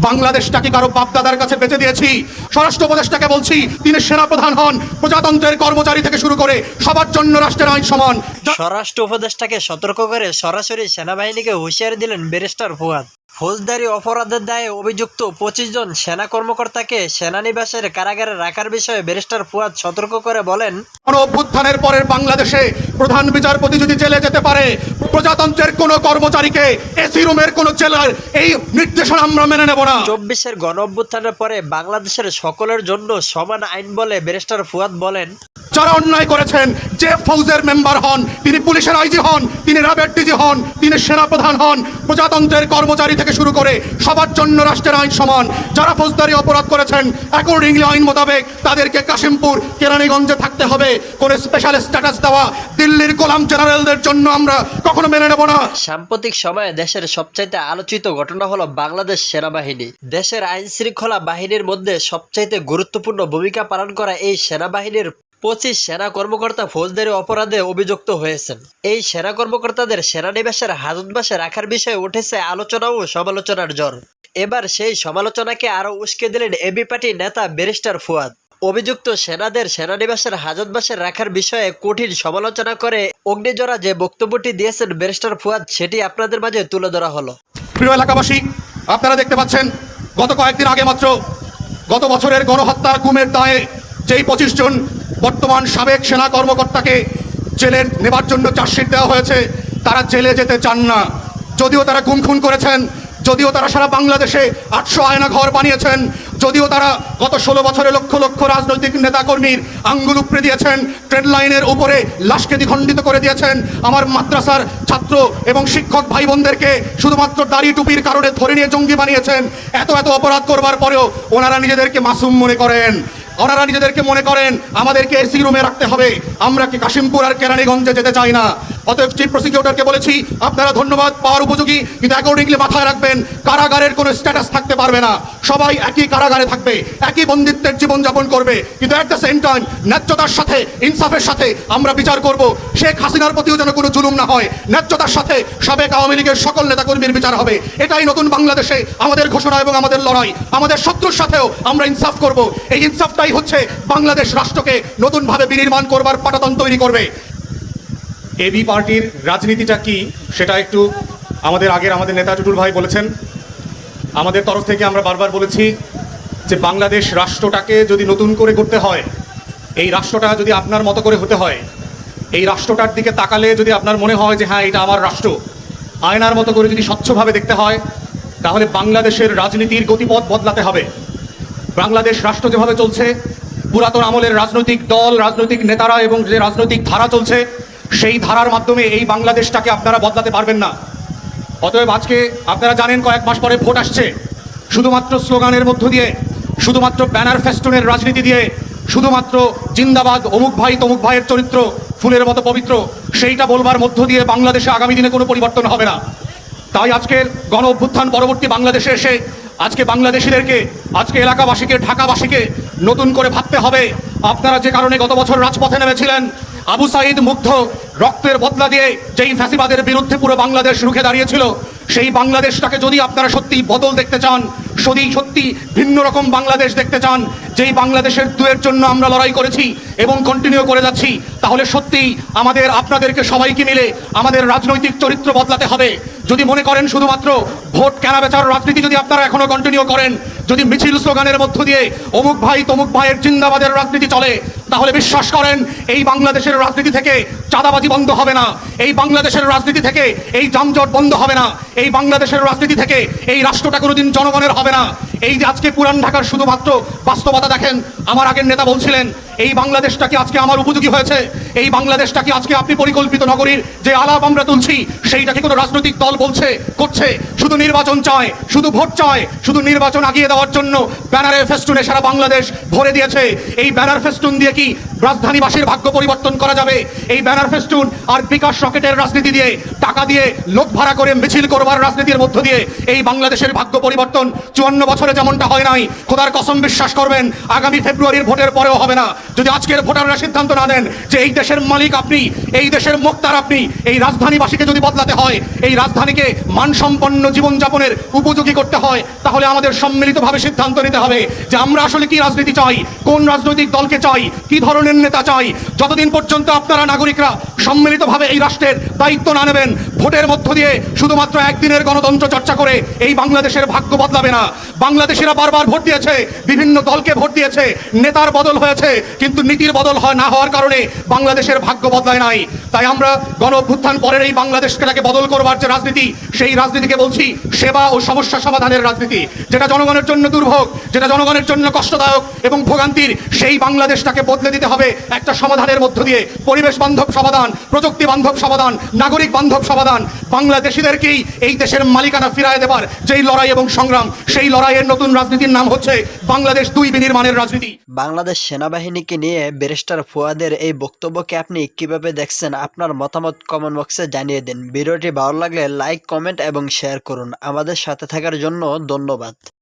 বাংলাদেশটাকে কারো বাপদাদার কাছে বেঁচে দিয়েছি। স্বরাষ্ট্র উপদেষ্টাকে বলছি, তিনি সেনাপ্রধান হন, প্রজাতন্ত্রের কর্মচারী থেকে শুরু করে সবার জন্য রাষ্ট্রের আইন সমান। স্বরাষ্ট্র উপদেষ্টাকে সতর্ক করে সরাসরি সেনাবাহিনীকে হুঁশিয়ারি দিলেন ব্যারিস্টার ফুয়াদ। ফৌজদারি অপরাধের দায়ে অভিযুক্ত 25 জন সেনা কর্মকর্তাকে সেনানিবাসের কারাগারে রাখার বিষয়ে ব্যারিস্টার ফুয়াদ সতর্ক করে বলেন, অভ্যুত্থানের পরের বাংলাদেশে প্রধান বিচারপতি যদি জেলে যেতে পারে, প্রজাতন্ত্রের কোনো কর্মচারীকে এসি রুমের কোনো জেলার এই নির্দেশনা আমরা মেনে নেব না। 24-এর গণ অভ্যুত্থানের পরে বাংলাদেশের সকলের জন্য সমান আইন বলে ব্যারিস্টার ফুয়াদ বলেন, যারা অন্যায় করেছেন, যে ফৌজের মেম্বার হন, তিনি পুলিশের আইজি হন, তিনি র্যাবের ডিজি হন, তিনি সেনাপ্রধান হন, প্রজাতন্ত্রের কর্মচারী থেকে শুরু করে সবার জন্য রাষ্ট্রের আইন সমান। যারা ফৌজদারি অপরাধ করেছেন, অ্যাকর্ডিংলি আইন মোতাবেক তাদেরকে কাশিমপুর কেরানীগঞ্জে থাকতে হবে। কোনো স্পেশাল স্ট্যাটাস দেওয়া দিল্লির গোলাম জেনারেলদের জন্য আমরা কখনো মেনে নেব না। সাম্প্রতিক সময়ে দেশের সবচাইতে আলোচিত ঘটনা হলো বাংলাদেশ সেনাবাহিনী। দেশের আইন শৃঙ্খলা বাহিনীর মধ্যে সবচাইতে গুরুত্বপূর্ণ ভূমিকা পালন করা এই সেনাবাহিনীর 25 সেনা কর্মকর্তা ফৌজদারি অপরাধে অভিযুক্ত হয়েছেন। এই সেনা কর্মকর্তাদের সেনানিবাসের হাজতবাসে রাখার বিষয়ে উঠেছে আলোচনা ও সমালোচনার ঝড়। এবার সেই সমালোচনাকে আরও উস্কে দিলেন এবি পার্টির নেতা ব্যারিস্টার ফুয়াদ। অভিযুক্ত সেনাদের সেনানিবাসের হাজতবাসে রাখার বিষয়ে কঠিন সমালোচনা করে অগ্নিজরা যে বক্তব্যটি দিয়েছেন ব্যারিস্টার ফুয়াদ, সেটি আপনাদের মাঝে তুলে ধরা হলো। প্রিয় এলাকাবাসী, আপনারা দেখতে পাচ্ছেন গত কয়েকদিন আগে মাত্র গত বছরের গণহত্যা গুমের দায়ে যেই 25 জন বর্তমান সাবেক সেনা কর্মকর্তাকে জেলে নেবার জন্য চার্জশিট দেওয়া হয়েছে, তারা জেলে যেতে চান না। যদিও তারা গুম খুন করেছেন, যদিও তারা সারা বাংলাদেশে 800 আয়না ঘর বানিয়েছেন, যদিও তারা গত 16 বছরে লক্ষ লক্ষ রাজনৈতিক নেতাকর্মীর আঙ্গুল উপড়ে দিয়েছেন, ট্রেন লাইনের উপরে লাশকে দ্বিখণ্ডিত করে দিয়েছেন, আমার মাদ্রাসার ছাত্র এবং শিক্ষক ভাই বোনদেরকে শুধুমাত্র দাড়ি টুপির কারণে ধরে নিয়ে জঙ্গি বানিয়েছেন। এত এত অপরাধ করবার পরেও ওনারা নিজেদেরকে মাসুম মনে করেন। ওনারা নিজেদেরকে মনে করেন আমাদেরকে এসি রুমে রাখতে হবে। আমরা কি কাশিমপুর আর কেরানীগঞ্জে যেতে চাই না। অতএব চিফ প্রসিকিউটরকে বলেছি, আপনারা ধন্যবাদ পাওয়ার উপযোগী, কিন্তু অ্যাকর্ডিংলি মাথায় রাখবেন কারাগারের কোনো স্ট্যাটাস থাকতে পারবে না। সবাই একই কারাগারে থাকবে, একই বন্দিত্বের জীবনযাপন করবে, কিন্তু অ্যাট দ্য সেম টাইম ন্যায্যতার সাথে ইনসাফের সাথে আমরা বিচার করব। শেখ হাসিনার প্রতিও যেন কোনো জুলুম না হয়। ন্যায্যতার সাথে সাবেক আওয়ামী লীগের সকল নেতাকর্মীর বিচার হবে। এটাই নতুন বাংলাদেশে আমাদের ঘোষণা এবং আমাদের লড়াই। আমাদের শত্রুর সাথেও আমরা ইনসাফ করব। এই ইনসাফটাই হচ্ছে বাংলাদেশ রাষ্ট্রকে নতুনভাবে বিনির্মাণ করবার পাটাতন তৈরি করবে। এবি পার্টির রাজনীতিটা কি সেটা একটু আমাদের নেতা টুটুল ভাই বলেছেন। আমাদের তরফ থেকে আমরা বারবার বলেছি যে বাংলাদেশ রাষ্ট্রটাকে যদি নতুন করে গড়তে হয়, এই রাষ্ট্রটা যদি আপনার মতো করে হতে হয়, এই রাষ্ট্রটার দিকে তাকালে যদি আপনার মনে হয় যে হ্যাঁ এটা আমার রাষ্ট্র, আয়নার মতো করে যদি স্বচ্ছভাবে দেখতে হয়, তাহলে বাংলাদেশের রাজনীতির গতিপথ বদলাতে হবে। বাংলাদেশ রাষ্ট্র যেভাবে চলছে, পুরাতন আমলের রাজনৈতিক দল, রাজনৈতিক নেতারা এবং যে রাজনৈতিক ধারা চলছে, সেই ধারার মাধ্যমে এই বাংলাদেশটাকে আপনারা বদলাতে পারবেন না। অতএব আজকে আপনারা জানেন কয়েক মাস পরে ভোট আসছে। শুধুমাত্র স্লোগানের মধ্য দিয়ে, শুধুমাত্র ব্যানার ফেস্টুনের রাজনীতি দিয়ে, শুধুমাত্র জিন্দাবাদ অমুক ভাই তমুক ভাইয়ের চরিত্র ফুলের মতো পবিত্র, সেইটা বলবার মধ্য দিয়ে বাংলাদেশে আগামী দিনে কোনো পরিবর্তন হবে না। তাই আজকের গণ অভ্যুত্থান পরবর্তী বাংলাদেশে এসে আজকে বাংলাদেশিদেরকে, আজকে এলাকাবাসীকে, ঢাকাবাসীকে নতুন করে ভাবতে হবে। আপনারা যে কারণে গত বছর রাজপথে নেমেছিলেন, আবু সাঈদ মুগ্ধ রক্তের বদলা দিয়ে যেই ফ্যাসিবাদের বিরুদ্ধে পুরো বাংলাদেশ রুখে দাঁড়িয়েছিল, সেই বাংলাদেশটাকে যদি আপনারা সত্যি বদল দেখতে চান, সত্যি ভিন্ন রকম বাংলাদেশ দেখতে চান, যেই বাংলাদেশের দুয়ের জন্য আমরা লড়াই করেছি এবং কন্টিনিউ করে যাচ্ছি, তাহলে সত্যিই আমাদের আপনাদেরকে সবাইকে মিলে আমাদের রাজনৈতিক চরিত্র বদলাতে হবে। যদি মনে করেন শুধুমাত্র ভোট কেনাবেচার রাজনীতি যদি আপনারা এখনো কন্টিনিউ করেন, যদি মিছিল স্লোগানের মধ্য দিয়ে অমুক ভাই তমুক ভাইয়ের জিন্দাবাদের রাজনীতি চলে, তাহলে বিশ্বাস করেন এই বাংলাদেশের রাজনীতি থেকে চাঁদাবাজি বন্ধ হবে না, এই বাংলাদেশের রাজনীতি থেকে এই যানজট বন্ধ হবে না, এই বাংলাদেশের রাজনীতি থেকে এই রাষ্ট্রটা কোনোদিন জনগণের হবে না। এই যে আজকে পুরান ঢাকার শুধুমাত্র বাস্তবতা দেখেন, আমার আগের নেতা বলছিলেন এই বাংলাদেশটা কি আজকে আমার উপযোগী হয়েছে, এই বাংলাদেশটা কি আজকে আপনি পরিকল্পিত নগরীর যে আলাপ আমরা তুলছি সেইটাকে কোনো রাজনৈতিক দল করছে, শুধু নির্বাচন চায়, শুধু ভোট চায়, শুধু নির্বাচন আগিয়ে দেওয়ার জন্য ব্যানারে ফেস্টুনে সারা বাংলাদেশ ভরে দিয়েছে। এই ব্যানার ফেস্টুন দিয়ে কি রাজধানীবাসীর ভাগ্য পরিবর্তন করা যাবে? এই ব্যানার ফেস্টুন আর বিকাশ রকেটের রাজনীতি দিয়ে, টাকা দিয়ে লোক ভাড়া করে মিছিল করবার রাজনীতির মধ্য দিয়ে এই বাংলাদেশের ভাগ্য পরিবর্তন 54 বছরে যেমনটা হয় নাই, খোদার কসম বিশ্বাস করবেন আগামী ফেব্রুয়ারির ভোটের পরেও হবে না। যদি আজকের ভোটাররা সিদ্ধান্ত না নেন যে এই দেশের মালিক আপনি, এই দেশের মোক্তার আপনি। এই রাজধানীবাসীকে যদি বদলাতে হয়, এই রাজধানীকে মানসম্পন্ন জীবনযাপনের উপযোগী করতে হয়, তাহলে আমাদের সম্মিলিতভাবে সিদ্ধান্ত নিতে হবে যে আমরা আসলে কি রাজনীতি চাই, কোন রাজনৈতিক দলকে চাই, কি ধরনের নেতা চাই। যতদিন পর্যন্ত আপনারা নাগরিকরা সম্মিলিতভাবে এই রাষ্ট্রের দায়িত্ব না নেবেন, ভোটের মধ্য দিয়ে শুধুমাত্র একদিনের গণতন্ত্র চর্চা করে এই বাংলাদেশের ভাগ্য বদলাবে না। বাংলাদেশিরা বারবার ভোট দিয়েছে, বিভিন্ন দলকে ভোট দিয়েছে, নেতার বদল হয়েছে, কিন্তু নীতির বদল না হওয়ার কারণে বাংলাদেশের ভাগ্য বদলায় নাই। তাই আমরা গণ অভ্যুত্থান পরের এই বাংলাদেশটাকে বদল করবার যে রাজনীতি, সেই রাজনীতিকে বলছি সেবা ও সমস্যা সমাধানের রাজনীতি। যেটা জনগণের জন্য দুর্ভোগ, যেটা জনগণের জন্য কষ্টদায়ক এবং ভোগান্তির, সেই বাংলাদেশটাকে বদলে দিতে হবে একটা সমাধানের মধ্য দিয়ে। পরিবেশ বান্ধব সমাধান, প্রযুক্তি বান্ধব সমাধান, নাগরিক বান্ধব সমাধান। বাংলাদেশিদেরকেই এই দেশের মালিকানা ফিরায় দেবার যেই লড়াই এবং সংগ্রাম, সেই লড়াইয়ের নতুন রাজনীতির নাম হচ্ছে বাংলাদেশ 2 বিনির্মাণের রাজনীতি। বাংলাদেশ সেনাবাহিনীকে নিয়ে ব্যারিস্টার ফুয়াদের এই বক্তব্যকে আপনি কিভাবে দেখছেন? আপনার মতামত কমেন্ট বক্সে জানিয়ে দিন। ভিডিওটি ভালো লাগলে লাইক, কমেন্ট এবং শেয়ার করুন। আমাদের সাথে থাকার জন্য ধন্যবাদ।